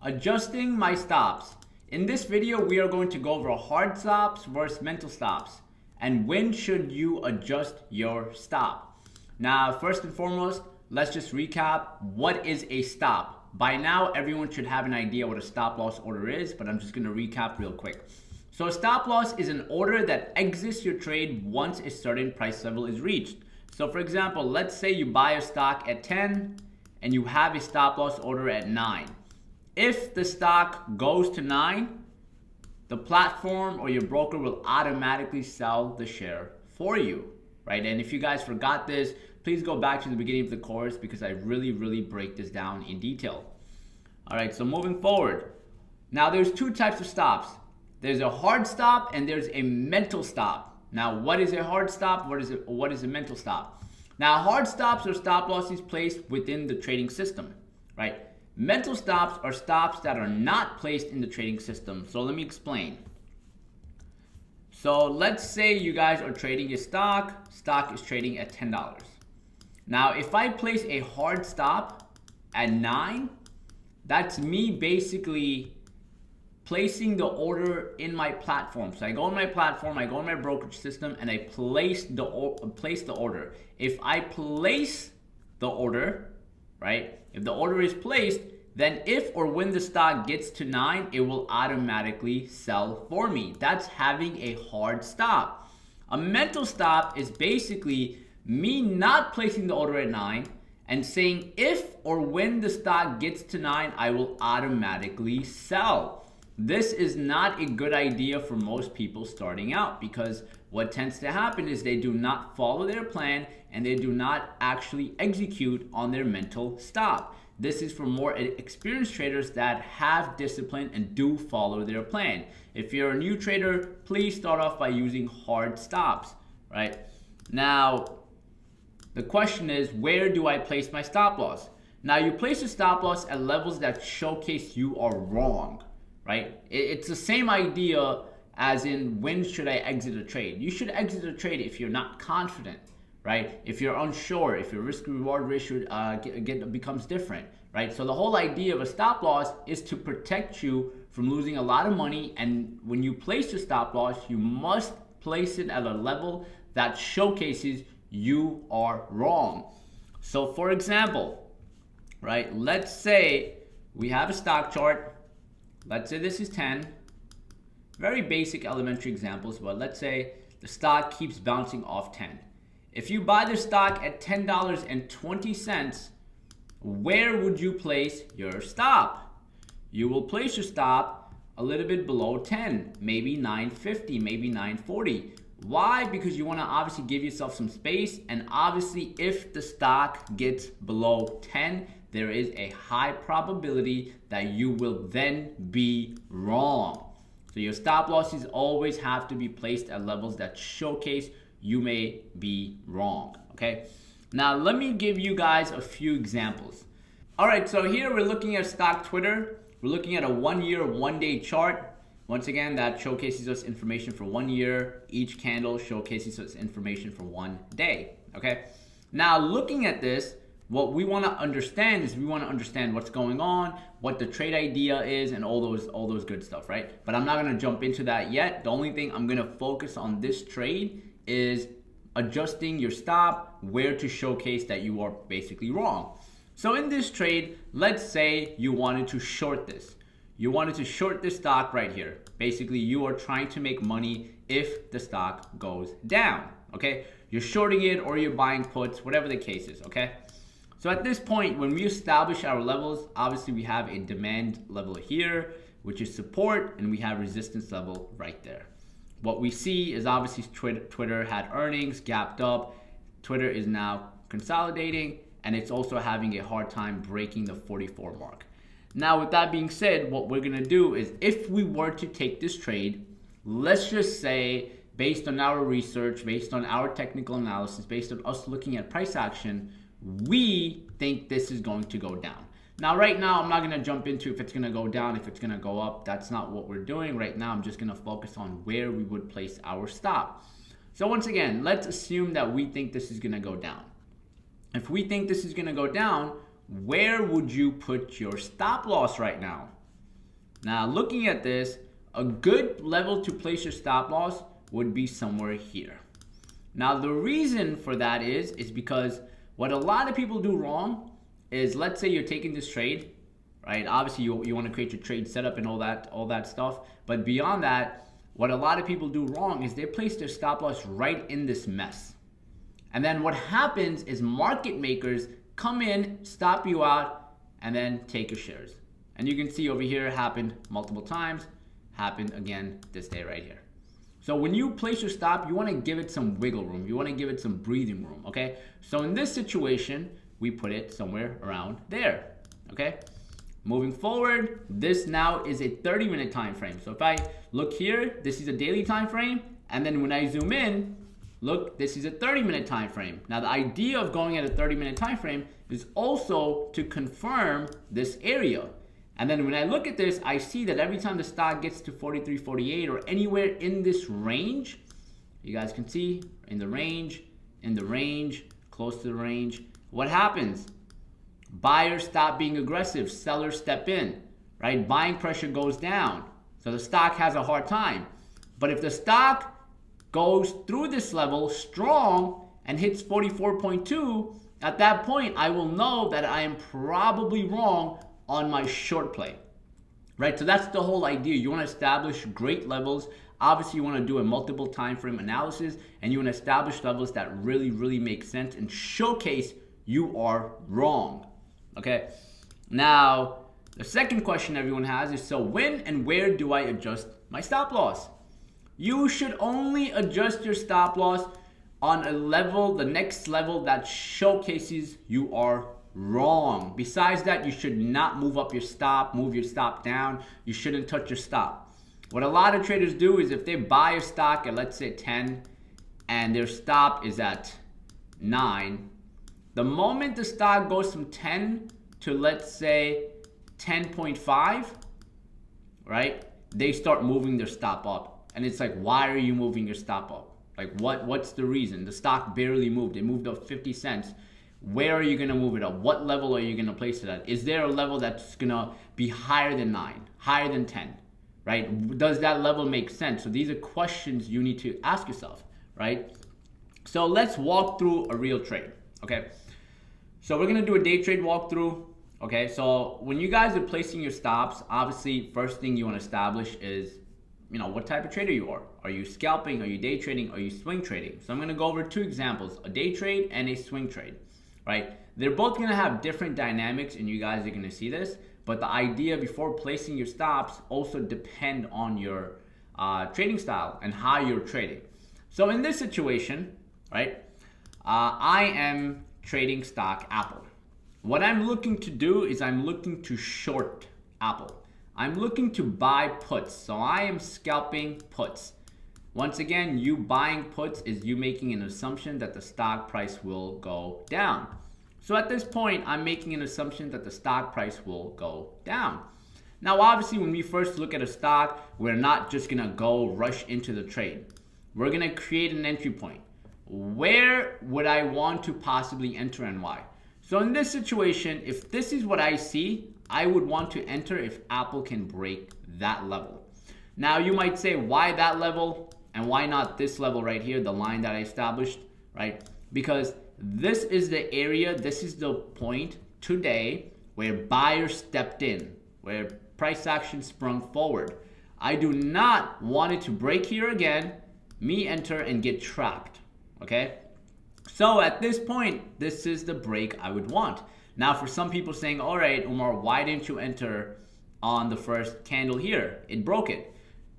Adjusting my stops. In this video, we are going to go over hard stops versus mental stops and when should you adjust your stop. Now, first and foremost, let's just recap what is a stop. By now, everyone should have an idea what a stop loss order is, but I'm just going to recap real quick. So a stop loss is an order that exits your trade once a certain price level is reached. So for example, let's say you buy a stock at 10 and you have a stop loss order at 9. If the stock goes to 9, the platform or your broker will automatically sell the share for you, right? And if you guys forgot this, please go back to the beginning of the course because I really break this down in detail. All right, so moving forward. Now there's two types of stops. There's a hard stop and there's a mental stop. Now, what is a hard stop? What is a mental stop? Now, hard stops are stop losses placed within the trading system, right? Mental stops are stops that are not placed in the trading system. So let me explain. So let's say you guys are trading a stock is trading at $10. Now, if I place a hard stop at 9, that's me basically placing the order in my platform. So I go on my platform, I go on my brokerage system, and I place the order. If I place the order, right? If the order is placed, then if or when the stock gets to 9, it will automatically sell for me. That's having a hard stop. A mental stop is basically me not placing the order at 9 and saying if or when the stock gets to 9, I will automatically sell. This is not a good idea for most people starting out because what tends to happen is they do not follow their plan and they do not actually execute on their mental stop. This is for more experienced traders that have discipline and do follow their plan. If you're a new trader, please start off by using hard stops, right? Now, the question is, where do I place my stop loss? Now, you place a stop loss at levels that showcase you are wrong, right? It's the same idea as in when should I exit a trade? You should exit a trade if you're not confident, right? If you're unsure, if your risk reward ratio becomes different, right? So the whole idea of a stop loss is to protect you from losing a lot of money. And when you place your stop loss, you must place it at a level that showcases you are wrong. So for example, right? Let's say we have a stock chart. Let's say this is 10. Very basic elementary examples, but let's say the stock keeps bouncing off 10. If you buy the stock at $10.20, where would you place your stop? You will place your stop a little bit below 10, maybe 950, maybe 940. Why? Because you want to obviously give yourself some space, and obviously if the stock gets below 10, there is a high probability that you will then be wrong. So your stop losses always have to be placed at levels that showcase you may be wrong, okay? Now, let me give you guys a few examples. All right, so here we're looking at stock Twitter. We're looking at a 1 year, 1 day chart. Once again, that showcases us information for 1 year. Each candle showcases us information for 1 day, okay? Now, looking at this, what we want to understand is we want to understand what's going on, what the trade idea is, and all those good stuff, right? But I'm not going to jump into that yet. The only thing I'm going to focus on this trade is adjusting your stop, where to showcase that you are basically wrong. So in this trade, let's say you wanted to short this. You wanted to short this stock right here. Basically, you are trying to make money if the stock goes down, okay? You're shorting it or you're buying puts, whatever the case is, okay? So at this point, when we establish our levels, obviously we have a demand level here, which is support, and we have resistance level right there. What we see is obviously Twitter had earnings, gapped up. Twitter is now consolidating, and it's also having a hard time breaking the 44 mark. Now, with that being said, what we're gonna do is if we were to take this trade, let's just say based on our research, based on our technical analysis, based on us looking at price action, we think this is going to go down. Now, right now, I'm not going to jump into if it's going to go down, if it's going to go up. That's not what we're doing right now. I'm just going to focus on where we would place our stop. So once again, let's assume that we think this is going to go down. If we think this is going to go down, where would you put your stop loss right now? Now, looking at this, a good level to place your stop loss would be somewhere here. Now, the reason for that is because what a lot of people do wrong is, let's say you're taking this trade, right? Obviously, you want to create your trade setup and all that stuff. But beyond that, what a lot of people do wrong is they place their stop loss right in this mess. And then what happens is market makers come in, stop you out, and then take your shares. And you can see over here, it happened multiple times, happened again this day right here. So when you place your stop, you want to give it some wiggle room. You want to give it some breathing room, okay? So in this situation, we put it somewhere around there, okay? Moving forward, this now is a 30-minute time frame. So if I look here, this is a daily time frame, and then when I zoom in, look, this is a 30-minute time frame. Now the idea of going at a 30-minute time frame is also to confirm this area. And then when I look at this, I see that every time the stock gets to 43.48 or anywhere in this range, you guys can see in the range, close to the range, what happens? Buyers stop being aggressive, sellers step in, right? Buying pressure goes down. So the stock has a hard time. But if the stock goes through this level strong and hits 44.2, at that point, I will know that I am probably wrong on my short play, right? So that's the whole idea. You want to establish great levels. Obviously, you want to do a multiple time frame analysis, and you want to establish levels that really make sense and showcase you are wrong, okay? Now, the second question everyone has is, so when and where do I adjust my stop loss? You should only adjust your stop loss on a level, the next level that showcases you are wrong. Besides that, you should not move up your stop, move your stop down. You shouldn't touch your stop. What a lot of traders do is if they buy a stock at, let's say 10 and their stop is at 9, the moment the stock goes from 10 to, let's say 10.5, right? They start moving their stop up. And it's like, why are you moving your stop up? Like what's the reason? The stock barely moved. It moved up 50 cents. Where are you going to move it up? What level are you going to place it at? Is there a level that's going to be higher than 9, higher than 10, right? Does that level make sense? So these are questions you need to ask yourself, right? So let's walk through a real trade, okay? So we're going to do a day trade walkthrough, okay? So when you guys are placing your stops, obviously, first thing you want to establish is, you know, what type of trader you are. Are you scalping? Are you day trading? Are you swing trading? So I'm going to go over two examples, a day trade and a swing trade. Right? They're both going to have different dynamics, and you guys are going to see this. But the idea before placing your stops also depend on your trading style and how you're trading. So in this situation, right, I am trading stock Apple. What I'm looking to do is I'm looking to short Apple. I'm looking to buy puts. So I am scalping puts. Once again, you buying puts is you making an assumption that the stock price will go down. So at this point, I'm making an assumption that the stock price will go down. Now, obviously, when we first look at a stock, we're not just gonna go rush into the trade. We're gonna create an entry point. Where would I want to possibly enter and why? So in this situation, if this is what I see, I would want to enter if Apple can break that level. Now, you might say, why that level? And why not this level right here, the line that I established, right? Because this is the area, this is the point today where buyers stepped in, where price action sprung forward. I do not want it to break here again, me enter and get trapped, okay? So at this point, this is the break I would want. Now for some people saying, all right, Umar, why didn't you enter on the first candle here? It broke it.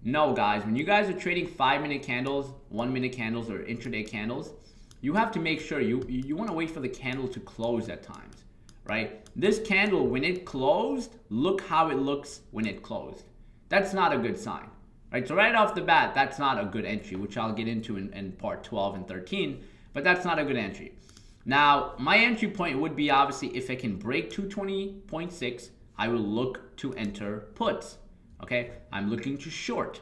No, guys, when you guys are trading 5-minute candles, 1-minute candles, or intraday candles, you have to make sure you want to wait for the candle to close at times, right? This candle, when it closed, look how it looks when it closed. That's not a good sign, right? So right off the bat, that's not a good entry, which I'll get into in part 12 and 13, but that's not a good entry. Now, my entry point would be obviously if I can break 220.6, I will look to enter puts. Okay, I'm looking to short.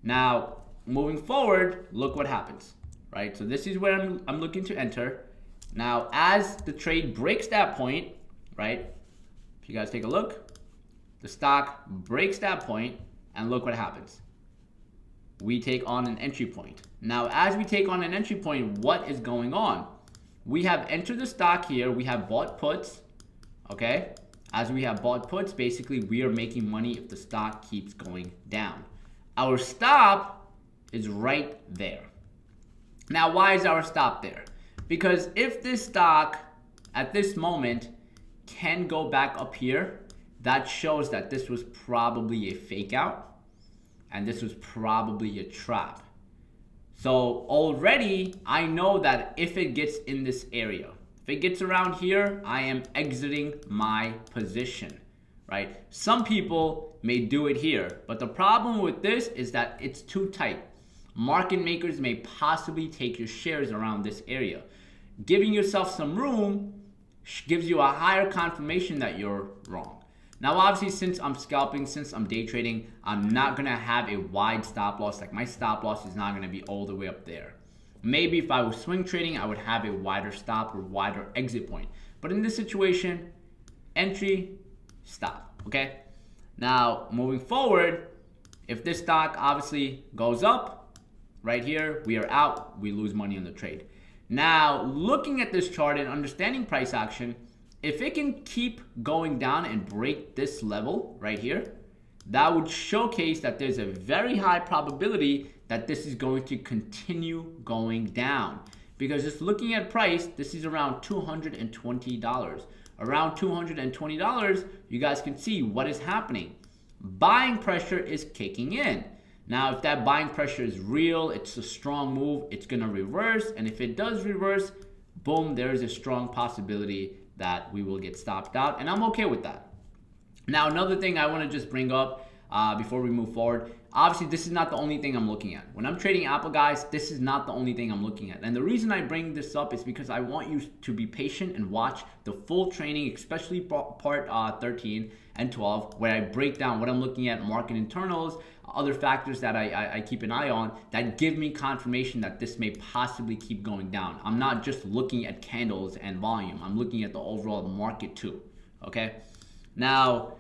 Now, moving forward, look what happens, right? So this is where I'm looking to enter. Now, as the trade breaks that point, right? If you guys take a look, the stock breaks that point, and look what happens. We take on an entry point. Now, as we take on an entry point, what is going on? We have entered the stock here. We have bought puts, okay? As we have bought puts, basically we are making money if the stock keeps going down. Our stop is right there. Now, why is our stop there? Because if this stock at this moment can go back up here, that shows that this was probably a fake out and this was probably a trap. So already I know that if it gets in this area, if it gets around here, I am exiting my position, right? Some people may do it here, but the problem with this is that it's too tight. Market makers may possibly take your shares around this area. Giving yourself some room gives you a higher confirmation that you're wrong. Now, obviously, since I'm scalping, since I'm day trading, I'm not going to have a wide stop loss. Like my stop loss is not going to be all the way up there. Maybe if I was swing trading, I would have a wider stop or wider exit point. But in this situation, entry, stop, okay? Now, moving forward, if this stock obviously goes up, right here, we are out, we lose money on the trade. Now, looking at this chart and understanding price action, if it can keep going down and break this level right here, that would showcase that there's a very high probability that this is going to continue going down. Because just looking at price, this is around $220. Around $220, you guys can see what is happening. Buying pressure is kicking in. Now, if that buying pressure is real, it's a strong move, it's gonna reverse. And if it does reverse, boom, there is a strong possibility that we will get stopped out. And I'm okay with that. Now, another thing I wanna just bring up before we move forward, obviously this is not the only thing I'm looking at. When I'm trading Apple, guys, this is not the only thing I'm looking at. And the reason I bring this up is because I want you to be patient and watch the full training, especially part 13 and 12, where I break down what I'm looking at, market internals, other factors that I keep an eye on that give me confirmation that this may possibly keep going down. I'm not just looking at candles and volume. I'm looking at the overall market too, okay? Now,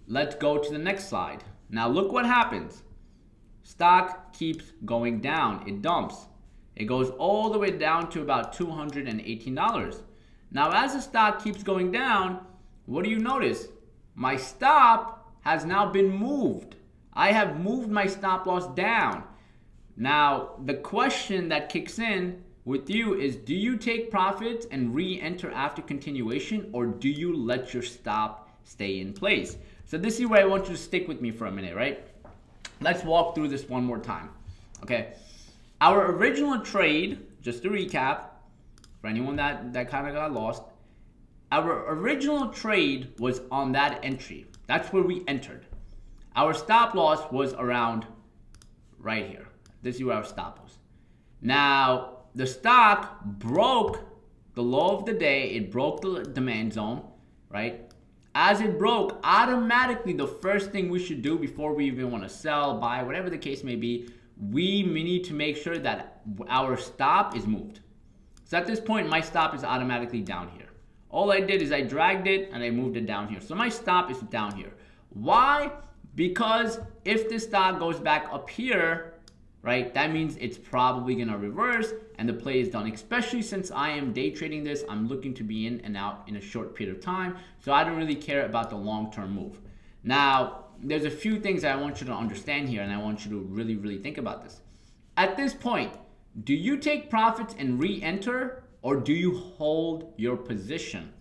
let's go to the next slide. Now, look what happens. Stock keeps going down. It dumps. It goes all the way down to about $218. Now, as the stock keeps going down, what do you notice? My stop has now been moved. I have moved my stop loss down. Now, the question that kicks in with you is, do you take profits and re-enter after continuation, or do you let your stop stay in place? So this is where I want you to stick with me for a minute, right? Let's walk through this one more time, okay? Our original trade, just to recap, for anyone that kind of got lost, our original trade was on that entry. That's where we entered. Our stop loss was around right here. This is where our stop was. Now, the stock broke the low of the day. It broke the demand zone, right? As it broke, automatically the first thing we should do before we even want to sell, buy, whatever the case may be, we need to make sure that our stop is moved. So at this point, my stop is automatically down here. All I did is I dragged it and I moved it down here. So my stop is down here. Why? Because if this stock goes back up here, right, that means it's probably going to reverse and the play is done. Especially since I am day trading this, I'm looking to be in and out in a short period of time. So I don't really care about the long-term move. Now, there's a few things I want you to understand here, and I want you to really, really think about this. At this point, do you take profits and re-enter, or do you hold your position?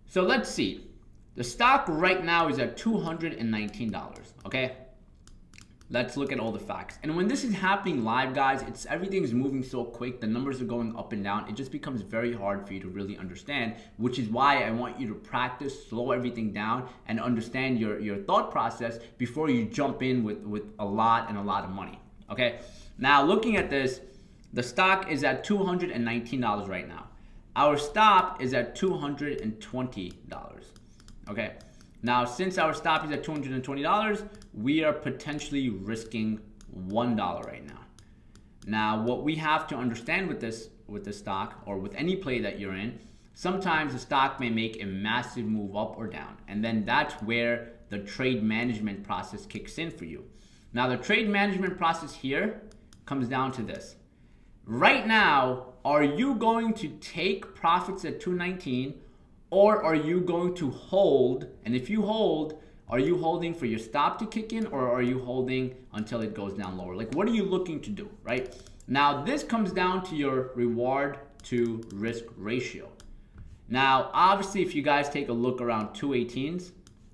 So let's see. The stock right now is at $219, okay? Let's look at all the facts. And when this is happening live, guys, everything's moving so quick. The numbers are going up and down. It just becomes very hard for you to really understand, which is why I want you to practice, slow everything down, and understand your thought process before you jump in with a lot of money, okay? Now, looking at this, the stock is at $219 right now. Our stop is at $220, okay? Now, since our stop is at $220, we are potentially risking $1 right now. Now, what we have to understand with this stock, or with any play that you're in, sometimes the stock may make a massive move up or down, and then that's where the trade management process kicks in for you. Now, the trade management process here comes down to this. Right now, are you going to take profits at 219, or are you going to hold? And if you hold, are you holding for your stop to kick in, or are you holding until it goes down lower? Like, what are you looking to do, right? Now, this comes down to your reward to risk ratio. Now, obviously, if you guys take a look around 218s,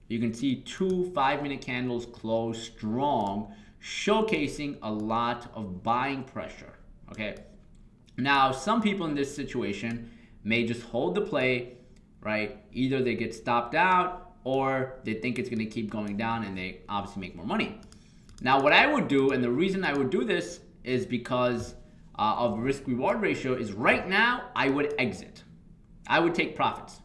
you can see 2 5-minute candles close strong, showcasing a lot of buying pressure, okay? Now, some people in this situation may just hold the play, right? Either they get stopped out or they think it's gonna keep going down and they obviously make more money. Now, what I would do, and the reason I would do this is because of risk reward ratio, is right now I would exit. I would take profits,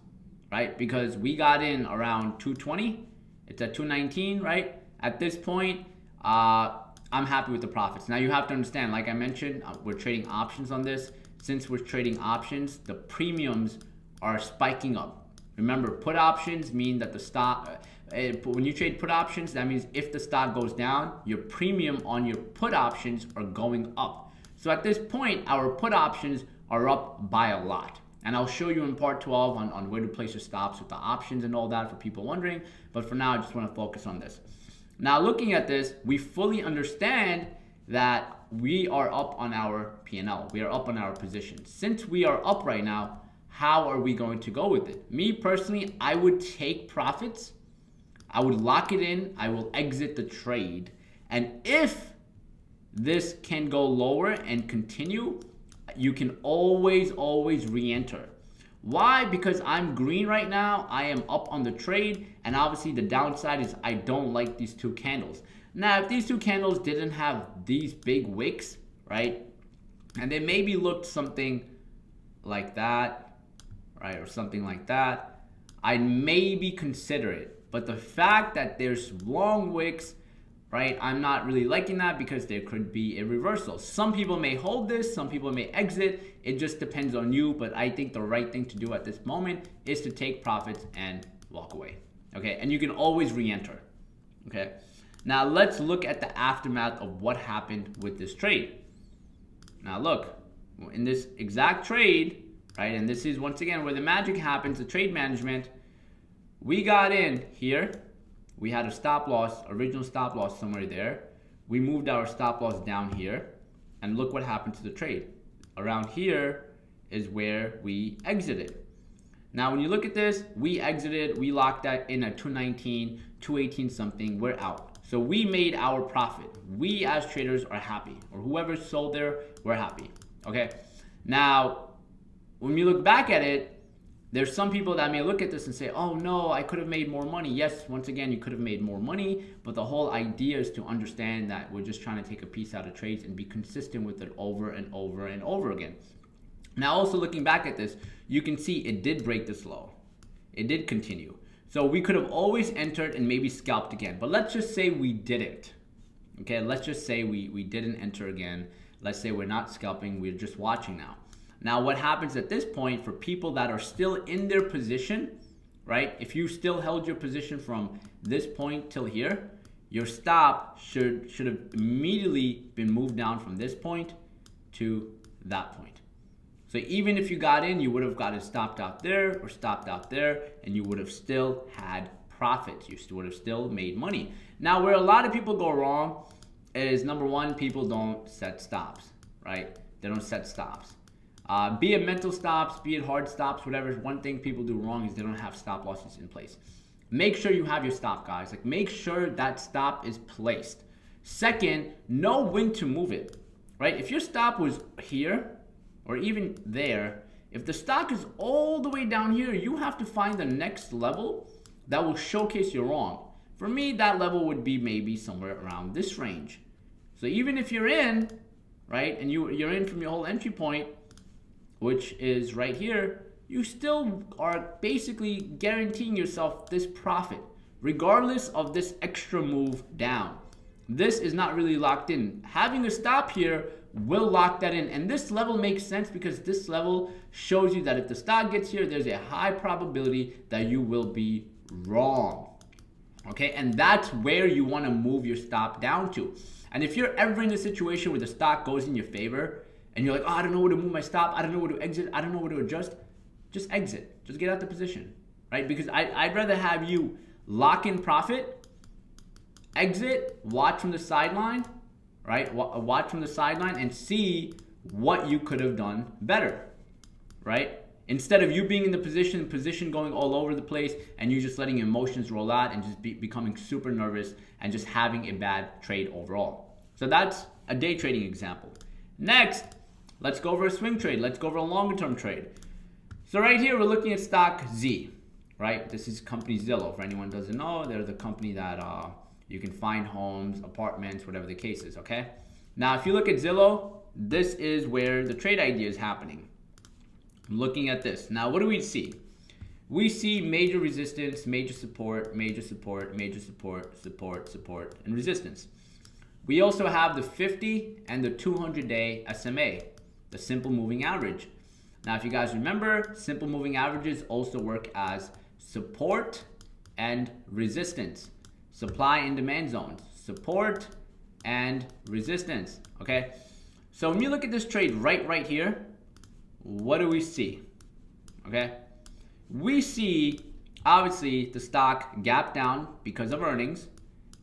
right? Because we got in around 220. It's at 219, right? At this point, I'm happy with the profits. Now, you have to understand, like I mentioned, we're trading options on this. Since we're trading options, the premiums are spiking up. Remember, put options mean that the stock, when you trade put options, that means if the stock goes down, your premium on your put options are going up. So at this point, our put options are up by a lot. And I'll show you in part 12 on where to place your stops with the options and all that for people wondering. But for now, I just want to focus on this. Now, looking at this, we fully understand that we are up on our P&L. We are up on our position. Since we are up right now, how are we going to go with it? Me personally, I would take profits. I would lock it in. I will exit the trade. And if this can go lower and continue, you can always re-enter. Why? Because I'm green right now. I am up on the trade, and obviously the downside is I don't like these two candles. Now, if these two candles didn't have these big wicks, right, and they maybe looked something like that, right, or something like that, I'd maybe consider it. But the fact that there's long wicks, right, I'm not really liking that because there could be a reversal. Some people may hold this, some people may exit. It just depends on you, but I think the right thing to do at this moment is to take profits and walk away, okay? And you can always re-enter, okay? Now, let's look at the aftermath of what happened with this trade. Now, look, in this exact trade, right, and this is, once again, where the magic happens, the trade management, we got in here. We had a stop loss, original stop loss somewhere there. We moved our stop loss down here, and look what happened to the trade. Around here is where we exited. Now, when you look at this, we exited, we locked that in at 219, 218 something, we're out. So we made our profit. We as traders are happy, or whoever sold there, we're happy, okay? Now, when you look back at it, there's some people that may look at this and say, oh no, I could have made more money. Yes, once again, you could have made more money, but the whole idea is to understand that we're just trying to take a piece out of trades and be consistent with it over and over and over again. Now, also looking back at this, you can see it did break this low. It did continue. So we could have always entered and maybe scalped again, but let's just say we didn't. Okay, let's just say we didn't enter again. Let's say we're not scalping, we're just watching now. Now, what happens at this point for people that are still in their position, right? If you still held your position from this point till here, your stop should have immediately been moved down from this point to that point. So even if you got in, you would have gotten stopped out there or stopped out there, and you would have still had profits. You would have still made money. Now, where a lot of people go wrong is, number one, people don't set stops, right? They don't set stops. Be it mental stops, be it hard stops, whatever. One thing people do wrong is they don't have stop losses in place. Make sure you have your stop, guys. Like, make sure that stop is placed. Second, know when to move it, right? If your stop was here or even there, if the stock is all the way down here, you have to find the next level that will showcase you're wrong. For me, that level would be maybe somewhere around this range. So even if you're in, right, and you're in from your whole entry point, which is right here, you still are basically guaranteeing yourself this profit, regardless of this extra move down. This is not really locked in. Having a stop here will lock that in. And this level makes sense because this level shows you that if the stock gets here, there's a high probability that you will be wrong. Okay, and that's where you want to move your stop down to. And if you're ever in a situation where the stock goes in your favor and you're like, oh, I don't know where to move my stop, I don't know where to exit, I don't know where to adjust, just exit. Just get out the position, right? Because I'd rather have you lock in profit, exit, watch from the sideline, right? Watch from the sideline and see what you could have done better, right? Instead of you being in the position going all over the place and you just letting emotions roll out and just becoming super nervous and just having a bad trade overall. So that's a day trading example. Next, let's go over a swing trade. Let's go over a longer term trade. So right here, we're looking at stock Z, right? This is company Zillow. For anyone who doesn't know, they're the company that you can find homes, apartments, whatever the case is, okay? Now, if you look at Zillow, this is where the trade idea is happening. Looking at this. Now, what do we see? We see major resistance, major support, major support, major support, support, and resistance. We also have the 50 and the 200-day SMA, the simple moving average. Now, if you guys remember, simple moving averages also work as support and resistance, supply and demand zones, support and resistance, okay? So when you look at this trade right here, what do we see? Okay, we see obviously the stock gap down because of earnings.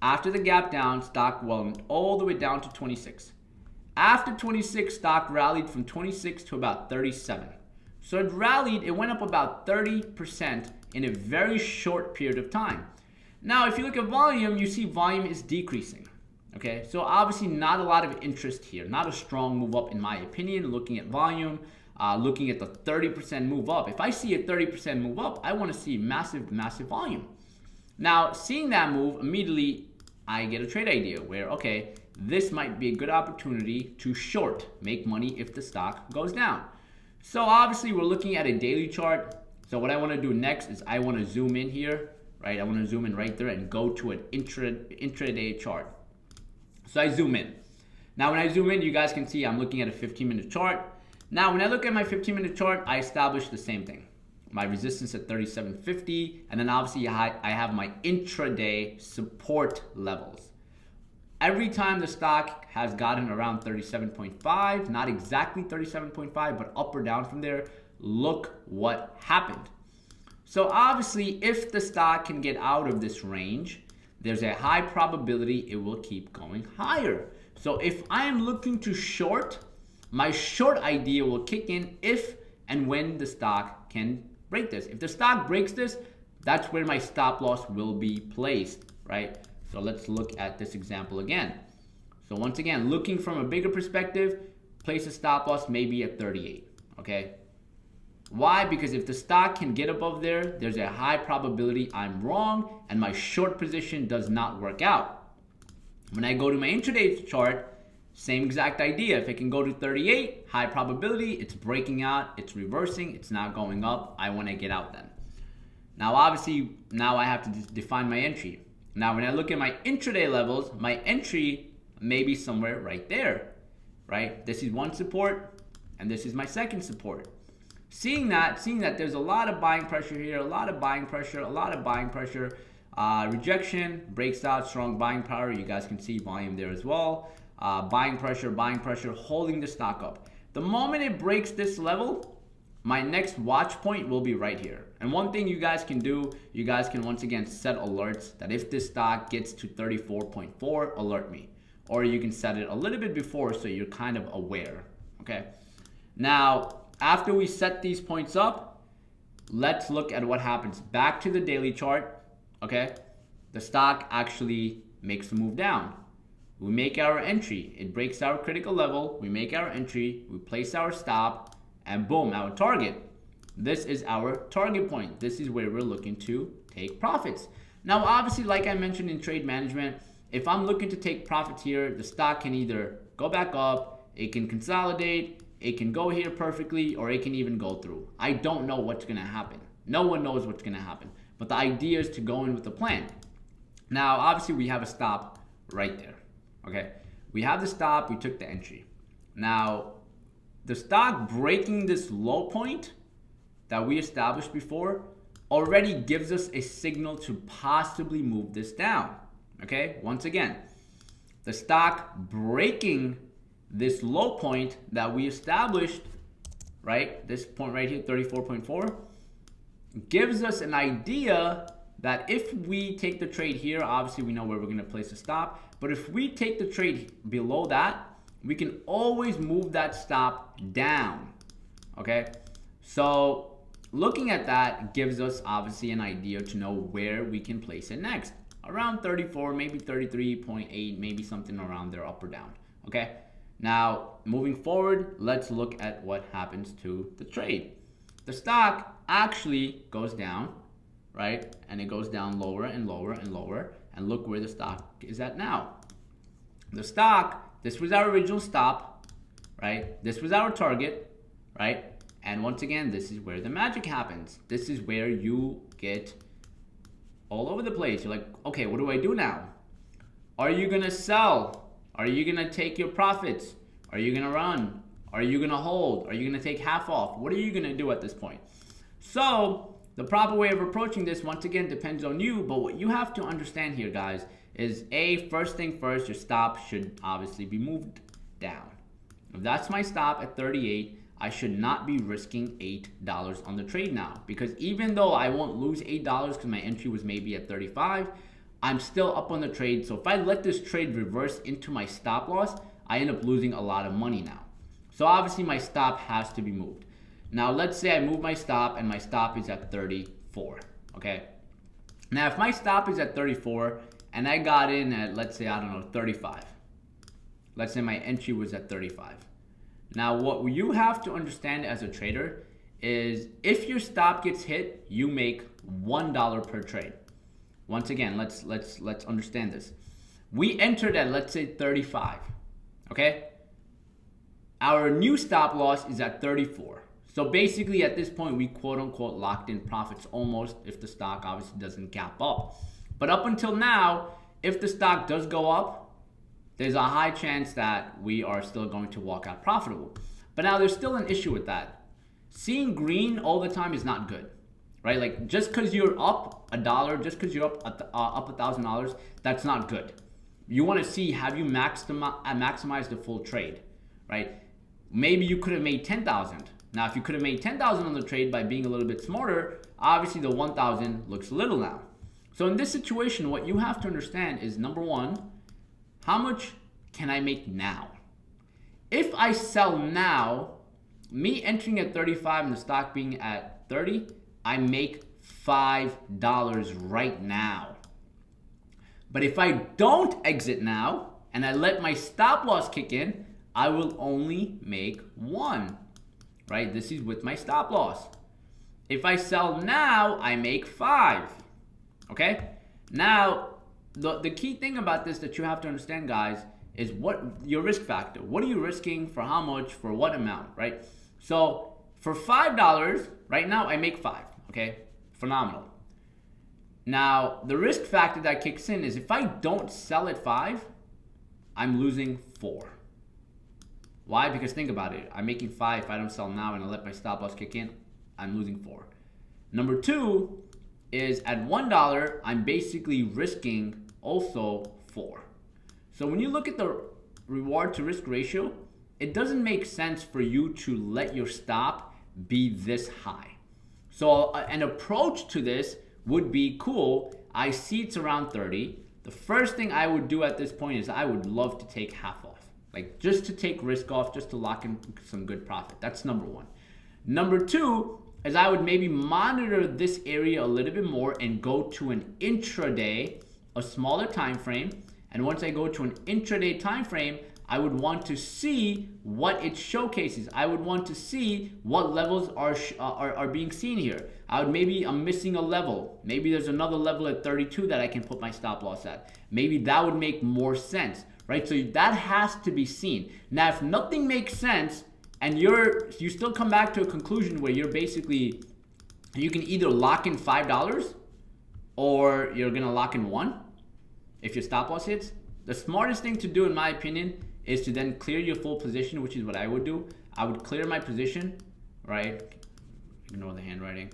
After the gap down, stock went all the way down to 26. After 26, stock rallied from 26 to about 37. So it rallied, it went up about 30% in a very short period of time. Now, if you look at volume, you see volume is decreasing. Okay, so obviously not a lot of interest here, not a strong move up in my opinion, looking at volume. Looking at the 30% move up. If I see a 30% move up, I want to see massive volume. Now, seeing that move, immediately I get a trade idea where, okay, this might be a good opportunity to short, make money if the stock goes down. So obviously we're looking at a daily chart. So what I want to do next is I want to zoom in here, right? I want to zoom in right there and go to an intraday chart. So I zoom in. Now when I zoom in, you guys can see I'm looking at a 15-minute chart. Now, when I look at my 15-minute chart, I establish the same thing. My resistance at 37.50, and then obviously I have my intraday support levels. Every time the stock has gotten around 37.5, not exactly 37.5, but up or down from there, look what happened. So obviously, if the stock can get out of this range, there's a high probability it will keep going higher. So if I am looking to short, my short idea will kick in if and when the stock can break this. If the stock breaks this, that's where my stop loss will be placed, right? So let's look at this example again. So once again, looking from a bigger perspective, place a stop loss maybe at 38, okay? Why? Because if the stock can get above there, there's a high probability I'm wrong and my short position does not work out. When I go to my intraday chart, same exact idea. If it can go to 38, high probability, it's breaking out, it's reversing, it's not going up. I want to get out then. Now, obviously, now I have to define my entry. Now, when I look at my intraday levels, my entry may be somewhere right there, right? This is one support, and this is my second support. Seeing that there's a lot of buying pressure here, a lot of buying pressure, rejection, breaks out, strong buying power. You guys can see volume there as well. Buying pressure, holding the stock up. The moment it breaks this level, my next watch point will be right here. And one thing you guys can do, you guys can once again set alerts that if this stock gets to 34.4, alert me. Or you can set it a little bit before so you're kind of aware, okay? Now, after we set these points up, let's look at what happens. Back to the daily chart, okay? The stock actually makes a move down. We make our entry, it breaks our critical level, we make our entry, we place our stop, and boom, our target. This is our target point. This is where we're looking to take profits. Now, obviously, like I mentioned in trade management, if I'm looking to take profits here, the stock can either go back up, it can consolidate, it can go here perfectly, or it can even go through. I don't know what's gonna happen. No one knows what's gonna happen. But the idea is to go in with a plan. Now, obviously, we have a stop right there. Okay, we have the stop, we took the entry. Now, the stock breaking this low point that we established before already gives us a signal to possibly move this down. Okay, once again, the stock breaking this low point that we established, right? This point right here, 34.4, gives us an idea that if we take the trade here, obviously we know where we're going to place a stop, but if we take the trade below that, we can always move that stop down. Okay, so looking at that gives us obviously an idea to know where we can place it next. Around 34, maybe 33.8, maybe something around there, up or down. Okay, now moving forward, let's look at what happens to the trade. The stock actually goes down, right? And it goes down lower and lower and lower. And look where the stock is at now. The stock, this was our original stop, right? This was our target, right? And once again, this is where the magic happens. This is where you get all over the place. You're like, okay, what do I do now? Are you gonna sell? Are you gonna take your profits? Are you gonna run? Are you gonna hold? Are you gonna take half off? What are you gonna do at this point? So the proper way of approaching this, once again, depends on you, but what you have to understand here, guys, is first thing first, your stop should obviously be moved down. If that's my stop at 38, I should not be risking $8 on the trade now, because even though I won't lose $8 because my entry was maybe at 35, I'm still up on the trade. So if I let this trade reverse into my stop loss, I end up losing a lot of money now. So obviously my stop has to be moved. Now let's say I move my stop and my stop is at 34, okay? Now if my stop is at 34 and I got in at, let's say, I don't know, 35. Let's say my entry was at 35. Now what you have to understand as a trader is if your stop gets hit, you make $1 per trade. Once again, let's understand this. We entered at, let's say, 35, okay? Our new stop loss is at 34. So basically at this point, we quote unquote locked in profits almost, if the stock obviously doesn't gap up. But up until now, if the stock does go up, there's a high chance that we are still going to walk out profitable. But now there's still an issue with that. Seeing green all the time is not good, right? Like just because you're up $1, just because you're up $1,000, that's not good. You want to see, have you maximized the full trade, right? Maybe you could have made 10,000. Now, if you could have made 10,000 on the trade by being a little bit smarter, obviously the 1,000 looks little now. So in this situation, what you have to understand is, number one, how much can I make now? If I sell now, me entering at 35 and the stock being at 30, I make $5 right now. But if I don't exit now and I let my stop loss kick in, I will only make 1. Right? This is with my stop loss. If I sell now, I make 5. Okay? Now, the key thing about this that you have to understand, guys, is what your risk factor. What are you risking, for how much, for what amount, right? So for $5, right now I make 5. Okay? Phenomenal. Now, the risk factor that kicks in is if I don't sell at 5, I'm losing 4. Why? Because think about it. I'm making 5 if I don't sell now and I let my stop loss kick in, I'm losing 4. Number 2 is at $1, I'm basically risking also 4. So when you look at the reward to risk ratio, it doesn't make sense for you to let your stop be this high. So an approach to this would be, cool, I see it's around 30. The first thing I would do at this point is I would love to take half off. Like just to take risk off, just to lock in some good profit. That's number 1. Number 2 is I would maybe monitor this area a little bit more and go to an intraday, a smaller time frame. And once I go to an intraday time frame, I would want to see what it showcases. I would want to see what levels are being seen here. I'm missing a level. Maybe there's another level at 32 that I can put my stop loss at. Maybe that would make more sense. Right, so that has to be seen. Now, if nothing makes sense and you still come back to a conclusion where you're basically, you can either lock in $5 or you're gonna lock in 1 if your stop loss hits. The smartest thing to do, in my opinion, is to then clear your full position, which is what I would do. I would clear my position, right? Ignore the handwriting.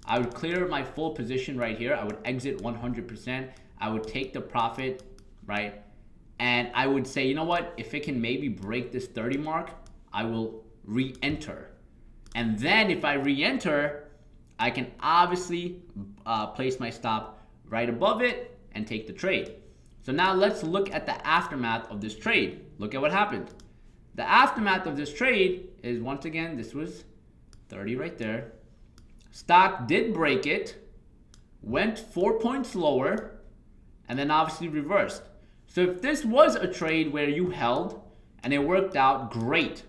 I would clear my full position right here. I would exit 100%. I would take the profit, right? And I would say, you know what? If it can maybe break this 30 mark, I will re-enter. And then if I re-enter, I can obviously place my stop right above it and take the trade. So now let's look at the aftermath of this trade. Look at what happened. The aftermath of this trade is, once again, this was 30 right there. Stock did break it, went 4 points lower, and then obviously reversed. So if this was a trade where you held and it worked out, great.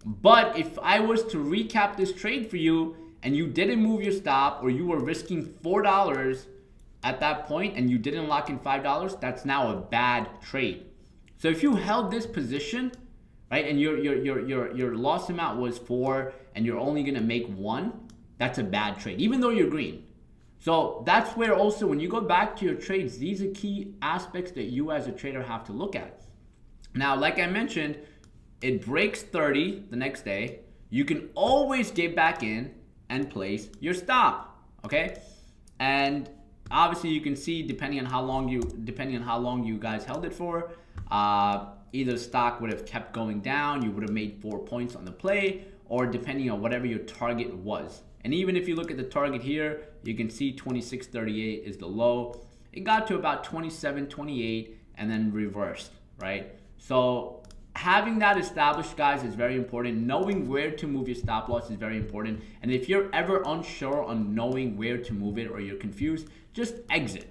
But if I was to recap this trade for you and you didn't move your stop, or you were risking $4 at that point and you didn't lock in $5, that's now a bad trade. So if you held this position, right, and your loss amount was 4 and you're only gonna make 1, that's a bad trade, even though you're green. So that's where also, when you go back to your trades, these are key aspects that you as a trader have to look at. Now, like I mentioned, it breaks 30 the next day. You can always get back in and place your stop, okay? And obviously you can see, depending on how long you guys held it for, either stock would have kept going down, you would have made 4 points on the play, or depending on whatever your target was. And even if you look at the target here, you can see 26.38 is the low. It got to about 27.28 and then reversed, right? So having that established, guys, is very important. Knowing where to move your stop loss is very important. And if you're ever unsure on knowing where to move it, or you're confused, just exit.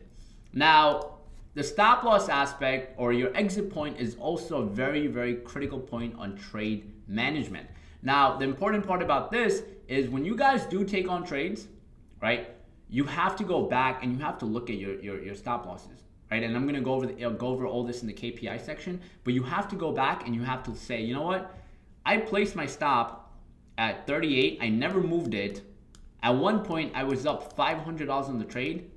Now, the stop loss aspect, or your exit point, is also a very, very critical point on trade management. Now, the important part about this is, when you guys do take on trades, right, you have to go back and you have to look at your stop losses, right? And I'm gonna go over all this in the KPI section, but you have to go back and you have to say, you know what? I placed my stop at 38. I never moved it. At one point, I was up $500 on the trade,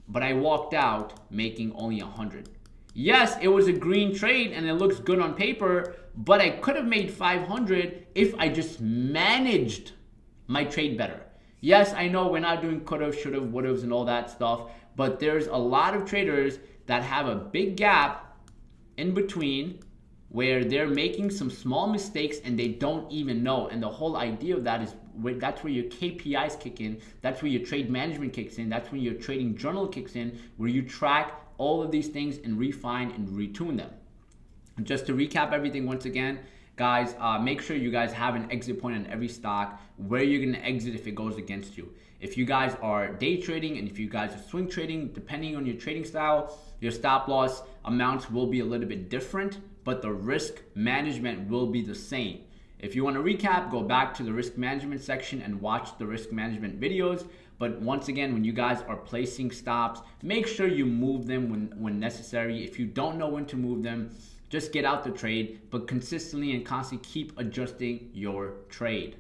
but I walked out making only 100. Yes, it was a green trade and it looks good on paper, but I could have made 500 if I just managed my trade better. Yes, I know we're not doing could-have, should-have, would-haves and all that stuff, but there's a lot of traders that have a big gap in between where they're making some small mistakes and they don't even know. And the whole idea of that is, that's where your KPIs kick in. That's where your trade management kicks in. That's when your trading journal kicks in, where you track all of these things and refine and retune them. Just to recap everything once again, guys, make sure you guys have an exit point on every stock, where you're going to exit if it goes against you. If you guys are day trading and if you guys are swing trading, depending on your trading style, your stop loss amounts will be a little bit different, but the risk management will be the same. If you want to recap, go back to the risk management section and watch the risk management videos. But once again, when you guys are placing stops, make sure you move them when necessary. If you don't know when to move them, just get out the trade, but consistently and constantly keep adjusting your trade.